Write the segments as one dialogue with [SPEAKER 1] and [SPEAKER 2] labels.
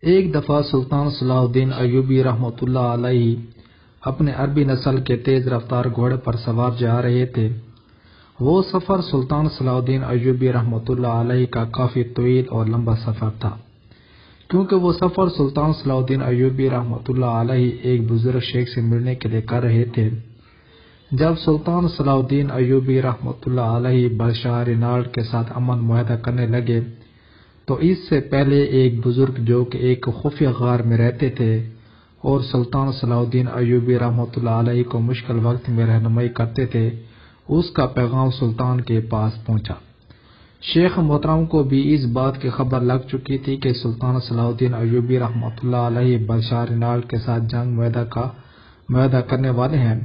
[SPEAKER 1] ایک دفعہ سلطان صلاح الدین ایوبی رحمۃ اللہ علیہ اپنے عربی نسل کے تیز رفتار گھوڑے پر سوار جا رہے تھے۔ وہ سفر سلطان صلاح الدین ایوبی رحمۃ اللہ علیہ کا کافی طویل اور لمبا سفر تھا، کیونکہ وہ سفر سلطان صلاح الدین ایوبی رحمۃ اللہ علیہ ایک بزرگ شیخ سے ملنے کے لیے کر رہے تھے۔ جب سلطان صلاح الدین ایوبی رحمۃ اللہ علیہ بادشاہ رینالڈ کے ساتھ امن معاہدہ کرنے لگے تو اس سے پہلے ایک بزرگ جو کہ ایک خفیہ غار میں رہتے تھے اور سلطان صلاح الدین ایوبی رحمۃ اللہ علیہ کو مشکل وقت میں رہنمائی کرتے تھے، اس کا پیغام سلطان کے پاس پہنچا۔ شیخ محترم کو بھی اس بات کی خبر لگ چکی تھی کہ سلطان صلاح الدین ایوبی رحمۃ اللہ علیہ بادشاہ رینالڈ کے ساتھ جنگ معاہدہ کرنے والے ہیں،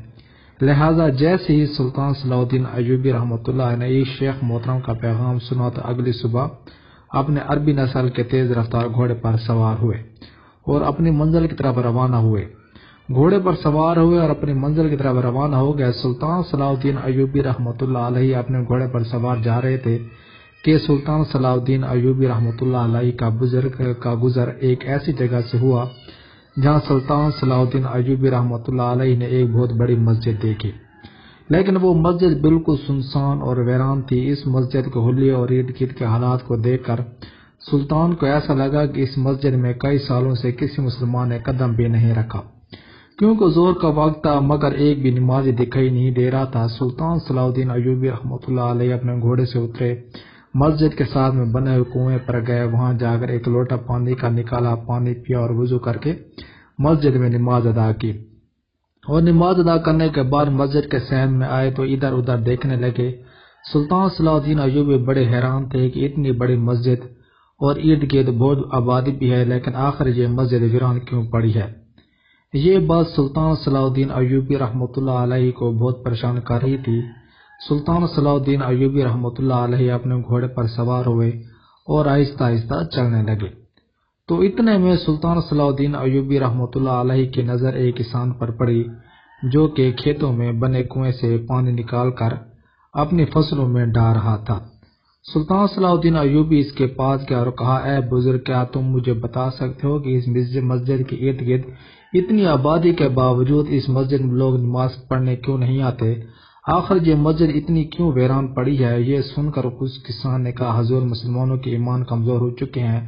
[SPEAKER 1] لہذا جیسے ہی سلطان صلاح الدین ایوبی رحمۃ اللہ نے اس شیخ محترم کا پیغام سنا تو اگلی صبح اپنے عربی نسل کے تیز رفتار گھوڑے پر سوار ہوئے اور اپنی منزل کی طرف روانہ ہوئے۔ گھوڑے پر سوار ہوئے اور اپنی منزل کی طرف روانہ ہو گئے۔ سلطان صلاح الدین ایوبی رحمۃ اللہ علیہ اپنے گھوڑے پر سوار جا رہے تھے کہ سلطان صلاح الدین ایوبی رحمۃ اللہ علیہ کا گزر ایک ایسی جگہ سے ہوا جہاں سلطان صلاح الدین ایوبی رحمۃ اللہ علیہ نے ایک بہت بڑی مسجد دیکھی، لیکن وہ مسجد بالکل سنسان اور ویران تھی۔ اس مسجد کے حلیے اور ارد گرد کے حالات کو دیکھ کر سلطان کو ایسا لگا کہ اس مسجد میں کئی سالوں سے کسی مسلمان نے قدم بھی نہیں رکھا، کیونکہ زور کا وقت تھا مگر ایک بھی نمازی دکھائی نہیں دے رہا تھا۔ سلطان صلاح الدین ایوبی رحمۃ اللہ علیہ اپنے گھوڑے سے اترے، مسجد کے ساتھ میں بنے ہوئے کنویں پر گئے، وہاں جا کر ایک لوٹا پانی کا نکالا، پانی پیا اور وضو کر کے مسجد میں نماز ادا کی، اور نماز ادا کرنے کے بعد مسجد کے صحن میں آئے تو ادھر ادھر دیکھنے لگے۔ سلطان صلاح الدین ایوبی بڑے حیران تھے کہ اتنی بڑی مسجد اور ارد گرد بہت آبادی بھی ہے، لیکن آخر یہ مسجد ویران کیوں پڑی ہے؟ یہ بات سلطان صلاح الدین ایوبی رحمۃ اللہ علیہ کو بہت پریشان کر رہی تھی۔ سلطان صلاح الدین ایوبی رحمۃ اللہ علیہ اپنے گھوڑے پر سوار ہوئے اور آہستہ آہستہ چلنے لگے تو اتنے میں سلطان صلاح الدین ایوبی رحمۃ اللہ علیہ کی نظر ایک کسان پر پڑی جو کہ کھیتوں میں بنے کنویں سے پانی نکال کر اپنی فصلوں میں ڈال رہا تھا۔ سلطان صلاح الدین ایوبی اس کے پاس گیا اور کہا، اے بزرگ، کیا تم مجھے بتا سکتے ہو کہ اس مسجد کے ارد گرد اتنی آبادی کے باوجود اس مسجد میں لوگ نماز پڑھنے کیوں نہیں آتے؟ آخر یہ مسجد اتنی کیوں ویران پڑی ہے؟ یہ سن کر اس کسان نے کہا، حضور، مسلمانوں کے ایمان کمزور ہو چکے ہیں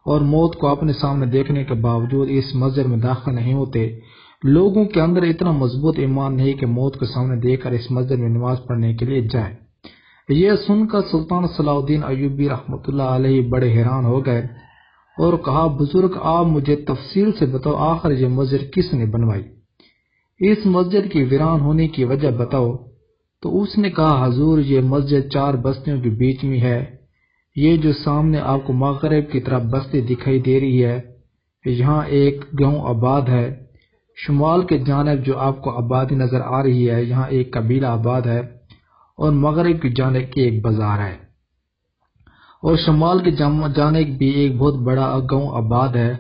[SPEAKER 1] اور موت کو اپنے سامنے دیکھنے کے باوجود اس مسجد میں داخل نہیں ہوتے۔ لوگوں کے اندر اتنا مضبوط ایمان نہیں کہ موت کو سامنے دیکھ کر اس مسجد میں نماز پڑھنے کے لیے جائے۔ یہ سن کر سلطان صلاح الدین ایوبی رحمۃ اللہ علیہ بڑے حیران ہو گئے اور کہا، بزرگ، آپ مجھے تفصیل سے بتاؤ، آخر یہ مسجد کس نے بنوائی؟ اس مسجد کی ویران ہونے کی وجہ بتاؤ۔ تو اس نے کہا، حضور، یہ مسجد 4 بستیوں کے بیچ میں ہے۔ یہ جو سامنے آپ کو مغرب کی طرف بستی دکھائی دے رہی ہے، یہاں ایک گاؤں آباد ہے۔ شمال کے جانب جو آپ کو آبادی نظر آ رہی ہے، یہاں ایک قبیلہ آباد ہے، اور مغرب کی جانب کی ایک بازار ہے، اور شمال کی جانب بھی ایک بہت بڑا گاؤں آباد ہے۔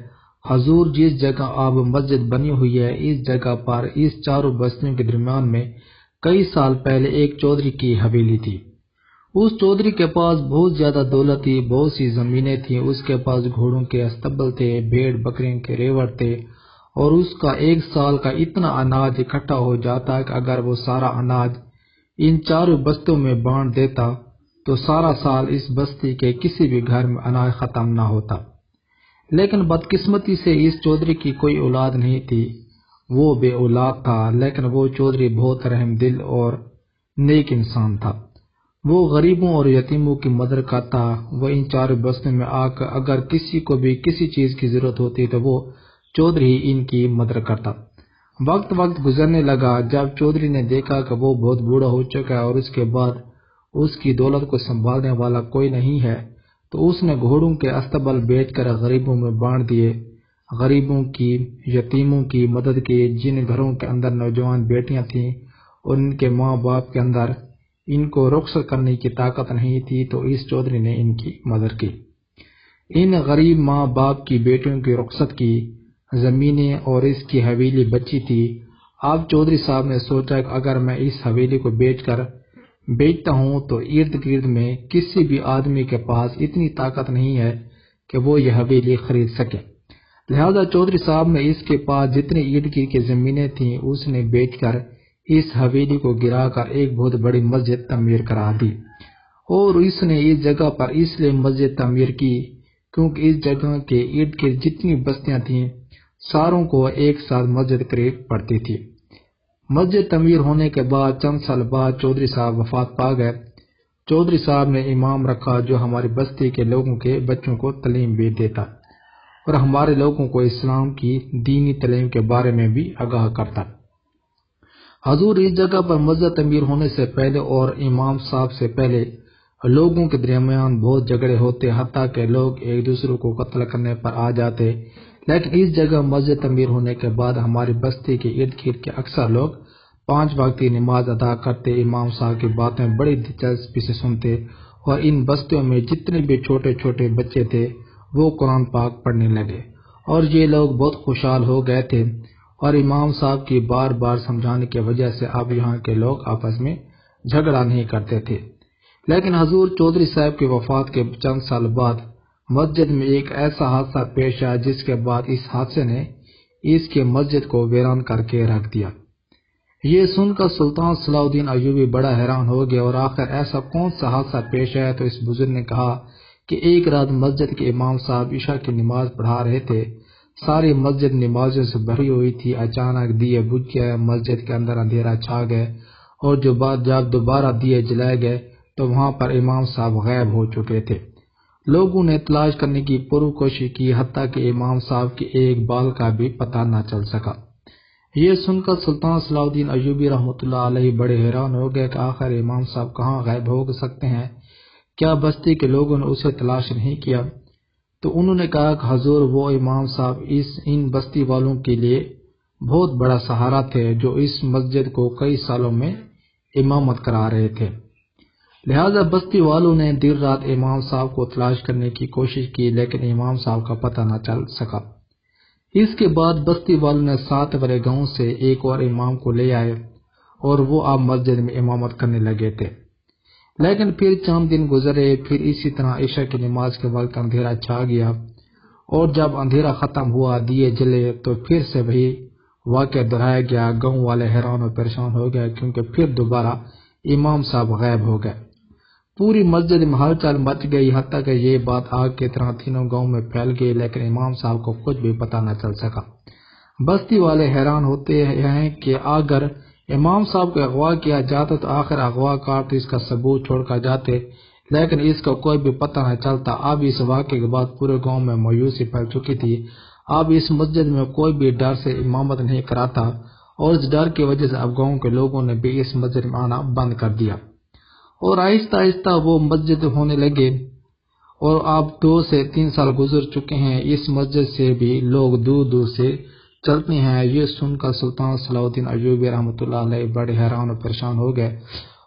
[SPEAKER 1] حضور، جس جگہ آپ مسجد بنی ہوئی ہے، اس جگہ پر اس 4 بستیوں کے درمیان میں کئی سال پہلے ایک چودھری کی حویلی تھی۔ اس چودھری کے پاس بہت زیادہ دولت تھی، بہت سی زمینیں تھیں، اس کے پاس گھوڑوں کے استبل تھے، بھیڑ بکریوں کے ریوڑ تھے، اور اس کا 1 سال کا اتنا اناج اکٹھا ہو جاتا کہ اگر وہ سارا اناج ان 4 بستیوں میں بانٹ دیتا تو سارا سال اس بستی کے کسی بھی گھر میں اناج ختم نہ ہوتا۔ لیکن بدقسمتی سے اس چودھری کی کوئی اولاد نہیں تھی، وہ بے اولاد تھا، لیکن وہ چودھری بہت رحم دل اور نیک انسان تھا۔ وہ غریبوں اور یتیموں کی مدد کرتا۔ وہ ان 4 بستیوں میں آ کر اگر کسی کو بھی کسی چیز کی ضرورت ہوتی تو وہ چودھری ہی ان کی مدد کرتا۔ وقت گزرنے لگا۔ جب چودھری نے دیکھا کہ وہ بہت بوڑھا ہو چکا ہے اور اس کے بعد اس کی دولت کو سنبھالنے والا کوئی نہیں ہے، تو اس نے گھوڑوں کے استبل بیچ کر غریبوں میں بانٹ دیے۔ غریبوں کی، یتیموں کی مدد کی۔ جن گھروں کے اندر نوجوان بیٹیاں تھیں اور ان کے ماں باپ کے اندر ان کو رخصت کرنے کی طاقت نہیں تھی، تو اس چودھری نے ان کی مدد کی۔ ان غریب ماں باپ کی بیٹیوں کی رخصت کی۔ زمینیں اور اس کی حویلی بچی تھی۔ اب چودھری صاحب نے سوچا کہ اگر میں اس حویلی کو بیچتا ہوں تو ارد گرد میں کسی بھی آدمی کے پاس اتنی طاقت نہیں ہے کہ وہ یہ حویلی خرید سکے، لہذا چودھری صاحب نے اس کے پاس جتنی اینٹ کی زمینیں تھیں اس نے بیچ کر اس حویلی کو گرا کر ایک بہت بڑی مسجد تعمیر کرا دی، اور اس نے اس جگہ پر اس لیے مسجد تعمیر کی کیونکہ اس جگہ کے ارد گرد جتنی بستیاں تھیں ساروں کو ایک ساتھ مسجد قریب پڑتی تھی۔ مسجد تعمیر ہونے کے بعد چند سال بعد چودھری صاحب وفات پا گئے۔ چودھری صاحب نے امام رکھا جو ہماری بستی کے لوگوں کے بچوں کو تعلیم بھی دیتا اور ہمارے لوگوں کو اسلام کی دینی تعلیم کے بارے میں بھی آگاہ کرتا۔ حضور اس جگہ پر مسجد تعمیر ہونے سے پہلے اور امام صاحب سے پہلے لوگوں کے درمیان بہت جھگڑے ہوتے، حتیٰ کہ لوگ ایک دوسرے کو قتل کرنے پر آ جاتے، لیکن اس جگہ مسجد تعمیر ہونے کے بعد ہماری بستی کے ارد گرد کے اکثر لوگ 5 وقت کی نماز ادا کرتے، امام صاحب کی باتیں بڑی دلچسپی سے سنتے، اور ان بستیوں میں جتنے بھی چھوٹے چھوٹے بچے تھے وہ قرآن پاک پڑھنے لگے، اور یہ لوگ بہت خوشحال ہو گئے تھے، اور امام صاحب کی بار بار سمجھانے کی وجہ سے اب یہاں کے لوگ آپس میں جھگڑا نہیں کرتے تھے۔ لیکن حضور چودھری صاحب کی وفات کے چند سال بعد مسجد میں ایک ایسا حادثہ پیش آیا جس کے بعد اس حادثے نے اس کے مسجد کو ویران کر کے رکھ دیا۔ یہ سن کر سلطان صلاح الدین ایوبی بڑا حیران ہو گیا، اور آخر ایسا کون سا حادثہ پیش آیا؟ تو اس بزرگ نے کہا کہ ایک رات مسجد کے امام صاحب عشاء کی نماز پڑھا رہے تھے، ساری مسجد نمازوں سے بھری ہوئی تھی، اچانک دیے بجھ گئے، مسجد کے اندر اندھیرا چھا گئے، اور جب دوبارہ دیے جلائے گئے تو وہاں پر امام صاحب غائب ہو چکے تھے۔ لوگوں نے تلاش کرنے کی پوری کوشش کی، حتیٰ کہ امام صاحب کے ایک بال کا بھی پتہ نہ چل سکا۔ یہ سن کر سلطان صلاح الدین ایوبی رحمۃ اللہ علیہ بڑے حیران ہو گئے کہ آخر امام صاحب کہاں غائب ہو سکتے ہیں، کیا بستی کے لوگوں نے اسے تلاش نہیں کیا؟ تو انہوں نے کہا کہ حضور وہ امام صاحب ان بستی والوں کے لیے بہت بڑا سہارا تھے جو اس مسجد کو کئی سالوں میں امامت کرا رہے تھے، لہذا بستی والوں نے دیر رات امام صاحب کو تلاش کرنے کی کوشش کی، لیکن امام صاحب کا پتہ نہ چل سکا۔ اس کے بعد بستی والوں نے 7 والے گاؤں سے ایک اور امام کو لے آئے، اور وہ اب مسجد میں امامت کرنے لگے تھے۔ لیکن پھر چند دن گزرے، پھر اسی طرح عشاء کی نماز کے وقت اندھیرا چھا گیا، اور جب اندھیرا ختم ہوا، دیے جلے، تو پھر سے وہی واقعہ دہرایا گیا۔ گاؤں والے حیران و پریشان ہو گئے کیونکہ پھر دوبارہ امام صاحب غائب ہو گئے۔ پوری مسجد میں ہلچل مچ گئی، حتیٰ کہ یہ بات آگ کی طرح تینوں گاؤں میں پھیل گئی، لیکن امام صاحب کو کچھ بھی پتہ نہ چل سکا۔ بستی والے حیران ہوتے ہیں کہ اگر امام صاحب کو اغوا کیا جاتا تو آخر اغوا کار تو اس کا ثبوت چھوڑ کر جاتے، لیکن اس کا کوئی بھی پتہ نہ چلتا۔ اب اس واقعے کے بعد پورے گاؤں میں مایوسی پھیل چکی تھی۔ اب اس مسجد میں کوئی بھی ڈر سے امامت نہیں کراتا، اور اس ڈر کی وجہ سے اب گاؤں کے لوگوں نے بھی اس مسجد میں آنا بند کر دیا، اور آہستہ آہستہ وہ مسجد ہونے لگے، اور اب 2 سے 3 سال گزر چکے ہیں، اس مسجد سے بھی لوگ دور دور سے چلتے ہیں۔ یہ سن کر سلطان صلاح الدین ایوبی رحمۃ اللہ علیہ بڑے حیران و پریشان ہو گئے،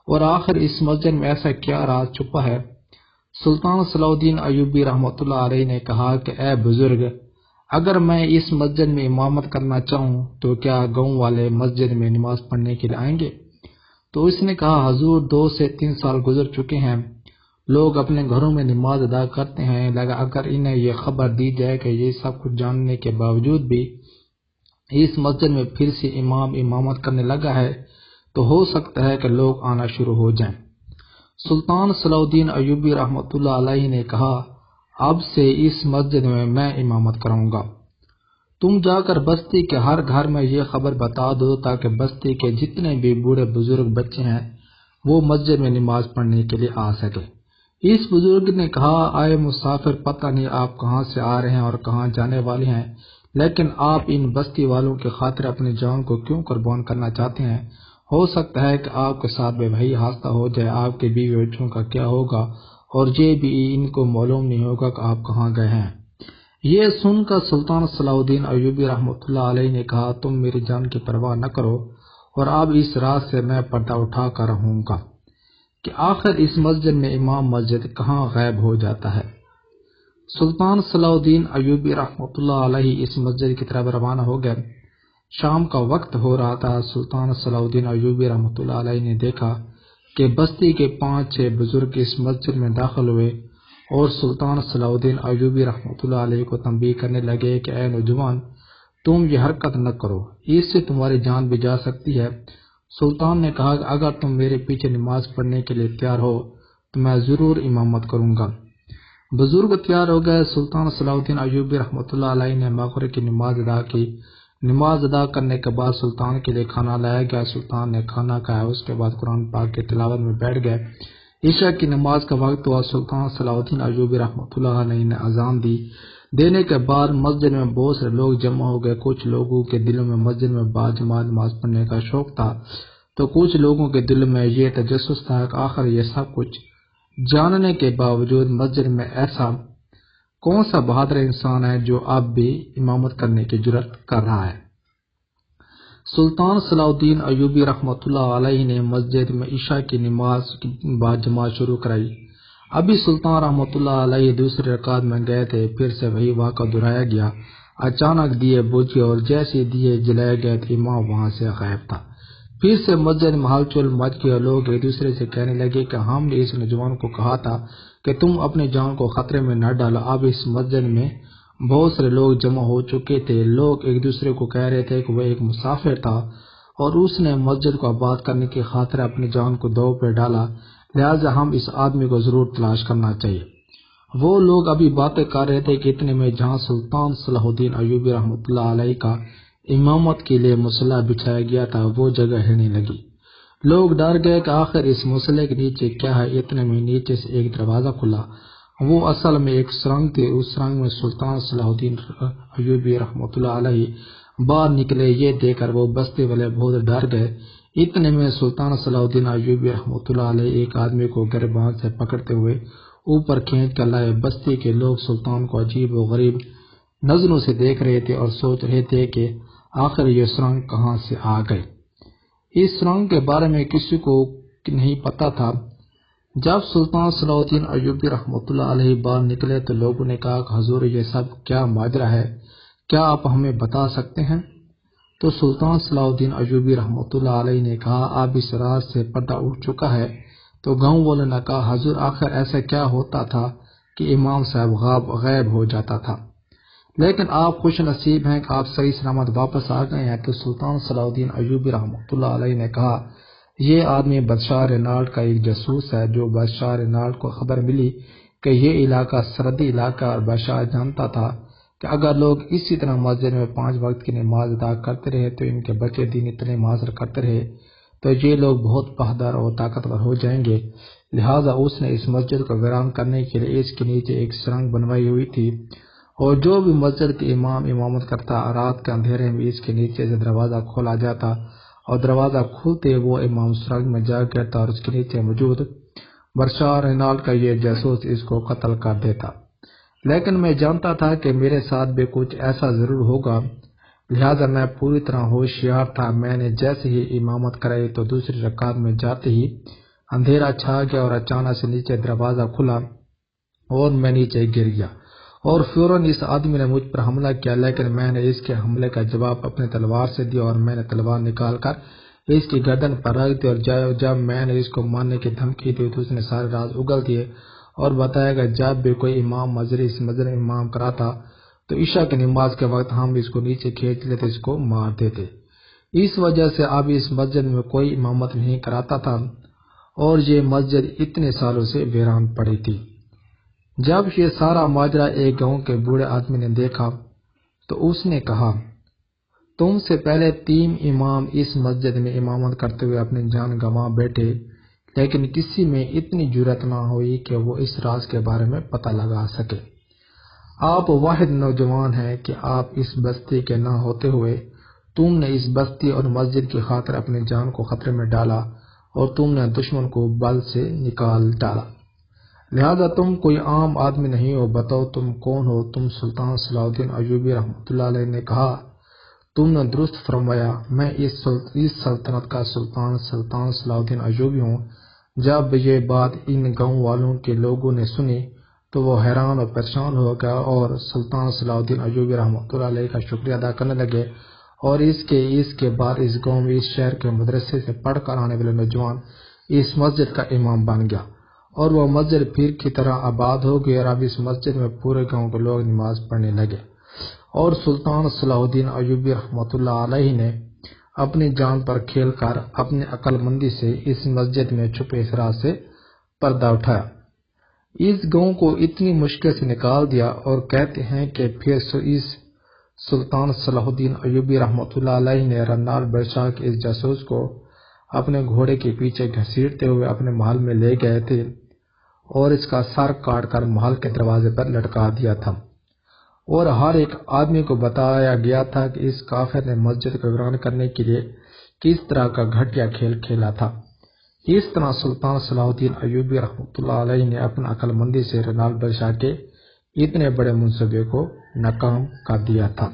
[SPEAKER 1] اور آخر اس مسجد میں ایسا کیا راز چھپا ہے؟ سلطان صلاح الدین ایوبی رحمۃ اللہ علیہ نے کہا کہ اے بزرگ، اگر میں اس مسجد میں امامت کرنا چاہوں تو کیا گاؤں والے مسجد میں نماز پڑھنے کے لیے آئیں گے؟ تو اس نے کہا حضور 2 سے 3 سال گزر چکے ہیں، لوگ اپنے گھروں میں نماز ادا کرتے ہیں، اگر انہیں یہ خبر دی جائے کہ یہ سب کچھ جاننے کے باوجود بھی اس مسجد میں پھر سے امام امامت کرنے لگا ہے تو ہو سکتا ہے کہ لوگ آنا شروع ہو جائیں۔ سلطان صلاح الدین ایوبی رحمۃ اللہ علیہ نے کہا اب سے اس مسجد میں امامت کروں گا، تم جا کر بستی کے ہر گھر میں یہ خبر بتا دو تاکہ بستی کے جتنے بھی بوڑھے بزرگ بچے ہیں وہ مسجد میں نماز پڑھنے کے لیے آ سکے۔ اس بزرگ نے کہا آئے مسافر، پتہ نہیں آپ کہاں سے آ رہے ہیں اور کہاں جانے والے ہیں، لیکن آپ ان بستی والوں کی خاطر اپنی جان کو کیوں قربان کرنا چاہتے ہیں؟ ہو سکتا ہے کہ آپ کے ساتھ بھی وہی حادثہ ہو جائے، آپ کے بیوی بچوں کا کیا ہوگا، اور یہ بھی ان کو معلوم نہیں ہوگا کہ آپ کہاں گئے ہیں۔ یہ سن کر سلطان صلاح الدین ایوبی رحمۃ اللہ علیہ نے کہا تم میری جان کی پرواہ نہ کرو، اور اب اس رات سے میں پردہ اٹھا کر رہوں گا کہ آخر اس مسجد میں امام مسجد کہاں غائب ہو جاتا ہے۔ سلطان صلاح الدین ایوبی رحمۃ اللہ علیہ اس مسجد کی طرف روانہ ہو گئے۔ شام کا وقت ہو رہا تھا۔ سلطان صلاح الدین ایوبی رحمۃ اللہ علیہ نے دیکھا کہ بستی کے 5-6 بزرگ اس مسجد میں داخل ہوئے اور سلطان صلاح الدین ایوبی رحمۃ اللہ علیہ کو تنبیہ کرنے لگے کہ اے نوجوان، تم یہ حرکت نہ کرو، اس سے تمہاری جان بھی جا سکتی ہے۔ سلطان نے کہا کہ اگر تم میرے پیچھے نماز پڑھنے کے لیے تیار ہو تو میں ضرور امامت کروں گا۔ بزرگ تیار ہو گئے۔ سلطان صلاح الدین ایوبی رحمۃ اللہ علیہ نے مغرب کی نماز ادا کی۔ نماز ادا کرنے کے بعد سلطان کے لیے کھانا لایا گیا۔ سلطان نے کھانا کھایا، اس کے بعد قرآن پاک کی تلاوت میں بیٹھ گئے۔ عشاء کی نماز کا وقت ہوا۔ سلطان صلاح الدین ایوبی رحمۃ اللہ علیہ نے اذان دی۔ دینے کے بعد مسجد میں بہت سے لوگ جمع ہو گئے۔ کچھ لوگوں کے دلوں میں مسجد میں باجماعت نماز پڑھنے کا شوق تھا، تو کچھ لوگوں کے دل میں یہ تجسس تھا کہ آخر یہ سب کچھ جاننے کے باوجود مسجد میں ایسا کون سا بہادر انسان ہے جو اب بھی امامت کرنے کی جرات کر رہا ہے۔ سلطان صلاح الدین ایوبی رحمۃ اللہ علیہ نے مسجد میں عشاء کی نماز کی باجماعت شروع کرائی۔ ابھی سلطان رحمۃ اللہ علیہ دوسری رکعت میں گئے تھے، پھر سے وہی واقعہ دہرایا گیا۔ اچانک دیے بجھے اور جیسے دیے جلائے گئے تو امام وہاں سے غائب تھا۔ پھر سے مسجد میں ہلچل مچ گئی۔ لوگ ایک دوسرے سے کہنے لگے کہ ہم نے اس نوجوان کو کہا تھا کہ تم اپنی جان کو خطرے میں نہ ڈالو۔ اب اس مسجد میں بہت سارے لوگ جمع ہو چکے تھے۔ لوگ ایک دوسرے کو کہہ رہے تھے کہ وہ ایک مسافر تھا اور اس نے مسجد کو آباد کرنے کی خاطر اپنی جان کو داؤ پہ ڈالا، لہٰذا ہم اس آدمی کو ضرور تلاش کرنا چاہیے۔ وہ لوگ ابھی باتیں کر رہے تھے کہ اتنے میں جہاں سلطان صلاح الدین ایوبی رحمۃ اللہ علیہ کا امامت کے لیے مصلی بچھایا گیا تھا وہ جگہ ہلنے لگی۔ لوگ ڈر گئے کہ آخر اس مصلی کے نیچے کیا ہے۔ اتنے میں نیچے سے ایک دروازہ کھلا، وہ اصل میں ایک سرنگ تھی۔ اس سرنگ میں سلطان صلاح الدین ایوبی رحمۃ اللہ علیہ باہر نکلے۔ یہ دیکھ کر وہ بستی والے بہت ڈر گئے۔ اتنے میں سلطان صلاح الدین ایوبی رحمۃ اللہ علیہ ایک آدمی کو گریبان سے پکڑتے ہوئے اوپر کھینچ کر لائے۔ بستی کے لوگ سلطان کو عجیب و غریب نظروں سے دیکھ رہے تھے اور سوچ رہے تھے کہ آخر یہ سرنگ کہاں سے آ گئے۔ اس سرنگ کے بارے میں کسی کو نہیں پتا تھا۔ جب سلطان صلاح الدین ایوبی رحمۃ اللہ علیہ باہر نکلے تو لوگوں نے کہا کہ حضور یہ سب کیا ماجرا ہے، کیا آپ ہمیں بتا سکتے ہیں؟ تو سلطان صلاح الدین ایوبی رحمۃ اللہ علیہ نے کہا اب اس راز سے پردہ اٹھ چکا ہے۔ تو گاؤں والوں نے کہا حضور آخر ایسا کیا ہوتا تھا کہ امام صاحب غائب ہو جاتا تھا، لیکن آپ خوش نصیب ہیں کہ آپ صحیح سلامت واپس آ گئے ہیں۔ تو سلطان صلاح الدین ایوبی رحمۃ اللہ علیہ نے کہا یہ آدمی بادشاہ رینالڈ کا ایک جاسوس ہے۔ جو بادشاہ رینالڈ کو خبر ملی کہ یہ علاقہ سرحدی علاقہ اور بادشاہ جانتا تھا کہ اگر لوگ اسی طرح مسجد میں 5 وقت کی نماز ادا کرتے رہے تو ان کے بچے دینی تعلیم حاصل کرتے رہے تو یہ لوگ بہت بہادر اور طاقتور ہو جائیں گے، لہٰذا اس نے اس مسجد کو ویران کرنے کے لیے اس کے نیچے ایک سرنگ بنوائی ہوئی تھی، اور جو بھی مسجد کے امام امامت کرتا رات کے اندھیرے میں اس کے نیچے سے دروازہ کھولا جاتا اور دروازہ کھولتے وہ امام سرنگ میں جا گرتا اور اس کے نیچے موجود بادشاہ رینالڈ کا یہ جاسوس اس کو قتل کر دیتا۔ لیکن میں جانتا تھا کہ میرے ساتھ بھی کچھ ایسا ضرور ہوگا، لہٰذا میں پوری طرح ہوشیار تھا۔ میں نے جیسے ہی امامت کرائی تو دوسری رکعت میں جاتے ہی اندھیرا چھا گیا اور اچانک سے نیچے دروازہ کھلا اور میں نیچے گر گیا اور فوراً اس آدمی نے مجھ پر حملہ کیا، لیکن میں نے اس کے حملے کا جواب اپنے تلوار سے دیا اور میں نے تلوار نکال کر اس کی گردن پر رکھ دی، اور جب میں نے اس کو مارنے کی دھمکی دی تو اس نے سارے راز اگل دیے اور بتایا کہ جب بھی کوئی امام اس مسجد میں امام کراتا تو عشاء کی نماز کے وقت ہم اس کو نیچے کھینچ لیتے، اس کو مار دیتے۔ اس وجہ سے اب اس مسجد میں کوئی امامت نہیں کراتا تھا اور یہ مسجد اتنے سالوں سے ویران پڑی تھی۔ جب یہ سارا ماجرا ایک گاؤں کے بوڑھے آدمی نے دیکھا تو اس نے کہا تم سے پہلے 3 امام اس مسجد میں امامت کرتے ہوئے اپنی جان گنوا بیٹھے، لیکن کسی میں اتنی جرات نہ ہوئی کہ وہ اس راز کے بارے میں پتہ لگا سکے۔ آپ واحد نوجوان ہیں کہ آپ اس بستی کے نہ ہوتے ہوئے تم نے اس بستی اور مسجد کی خاطر اپنی جان کو خطرے میں ڈالا اور تم نے دشمن کو بل سے نکال ڈالا، لہذا تم کوئی عام آدمی نہیں ہو۔ بتاؤ تم کون ہو؟ تم سلطان صلاح الدین ایوبی رحمۃ اللہ علیہ نے کہا تم نے درست فرمایا، میں اس سلطنت کا سلطان صلاح الدین ایوبی ہوں۔ جب یہ بات ان گاؤں والوں کے لوگوں نے سنی تو وہ حیران اور پریشان ہو گیا اور سلطان صلاح الدین ایوبی رحمۃ اللہ علیہ کا شکریہ ادا کرنے لگے، اور اس کے بعد اس گاؤں میں اس شہر کے مدرسے سے پڑھ کر آنے والے نوجوان اس مسجد کا امام بن گیا اور وہ مسجد پیر کی طرح آباد ہو گئی، اور اب اس مسجد میں پورے گاؤں کے لوگ نماز پڑھنے لگے۔ اور سلطان صلاح الدین ایوبی رحمۃ اللہ علیہ نے اپنی جان پر کھیل کر اپنی عقل مندی سے اس مسجد میں چھپے اسرار سے پردہ اٹھایا، اس گاؤں کو اتنی مشکل سے نکال دیا، اور کہتے ہیں کہ پھر اس سلطان صلاح الدین ایوبی رحمۃ اللہ علیہ نے رنال بادشاہ کے اس جاسوس کو اپنے گھوڑے کے پیچھے گھسیٹتے ہوئے اپنے محل میں لے گئے تھے اور اس کا سر کاٹ کر محل کے دروازے پر لٹکا دیا تھا، اور ہر ایک آدمی کو بتایا گیا تھا کہ اس کافر نے مسجد کو ویران کرنے کے لیے کس طرح کا گھٹیا کھیل کھیلا تھا۔ اس طرح سلطان صلاح الدین ایوبی رحمۃ اللہ علیہ نے اپنا عقل مندی سے رنال بادشاہ کے اتنے بڑے منصوبے کو ناکام کر دیا تھا۔